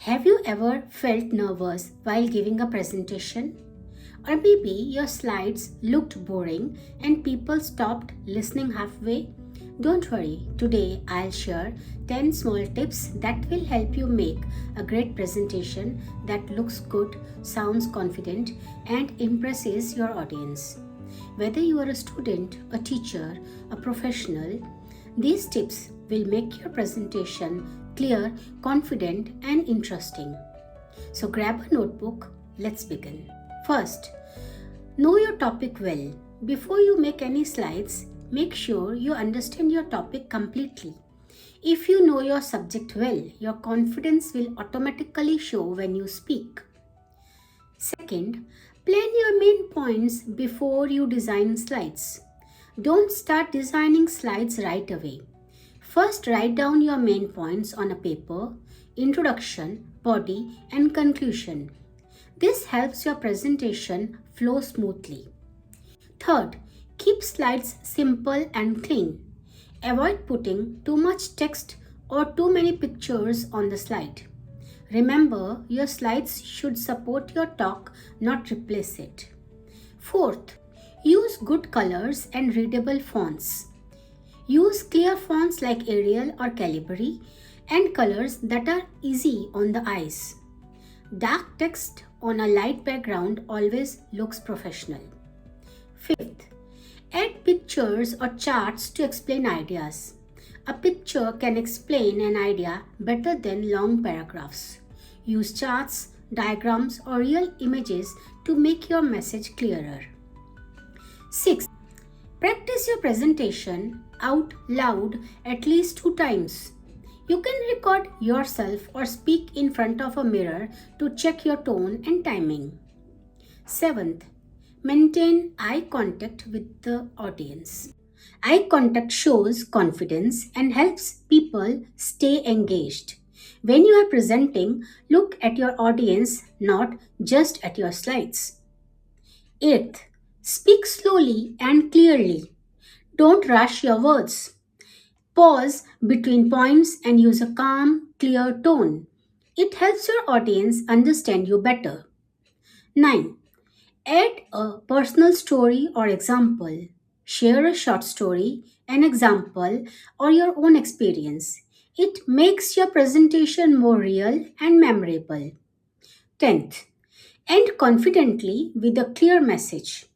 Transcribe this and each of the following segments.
Have you ever felt nervous while giving a presentation? Or maybe your slides looked boring and people stopped listening halfway? Don't worry, today I'll share 10 small tips that will help you make a great presentation that looks good, sounds confident, and impresses your audience. Whether you are a student, a teacher, a professional, these tips will make your presentation clear, confident, and interesting. So grab a notebook, let's begin. First, know your topic well. Before you make any slides, make sure you understand your topic completely. If you know your subject well, your confidence will automatically show when you speak. Second, plan your main points before you design slides. Don't start designing slides right away. First, write down your main points on a paper: introduction, body, and conclusion. This helps your presentation flow smoothly. Third, keep slides simple and clean. Avoid putting too much text or too many pictures on the slide. Remember, your slides should support your talk, not replace it. Fourth, use good colors and readable fonts. Use clear fonts like Arial or Calibri and colors that are easy on the eyes. Dark text on a light background always looks professional. Fifth, add pictures or charts to explain ideas. A picture can explain an idea better than long paragraphs. Use charts, diagrams, or real images to make your message clearer. Sixth, practice your presentation out loud at least 2 times. You can record yourself or speak in front of a mirror to check your tone and timing. Seventh, maintain eye contact with the audience. Eye contact shows confidence and helps people stay engaged. When you are presenting, look at your audience, not just at your slides. Eighth, speak slowly and clearly. Don't rush your words. Pause between points and use a calm, clear tone. It helps your audience understand you better. 9. Add a personal story or example. Share a short story, an example, or your own experience. It makes your presentation more real and memorable. 10th. End confidently with a clear message.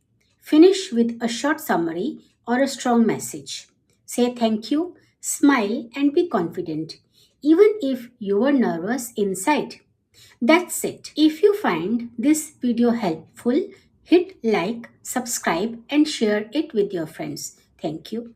Finish with a short summary or a strong message. Say thank you, smile, and be confident, even if you are nervous inside. That's it. If you find this video helpful, hit like, subscribe, and share it with your friends. Thank you.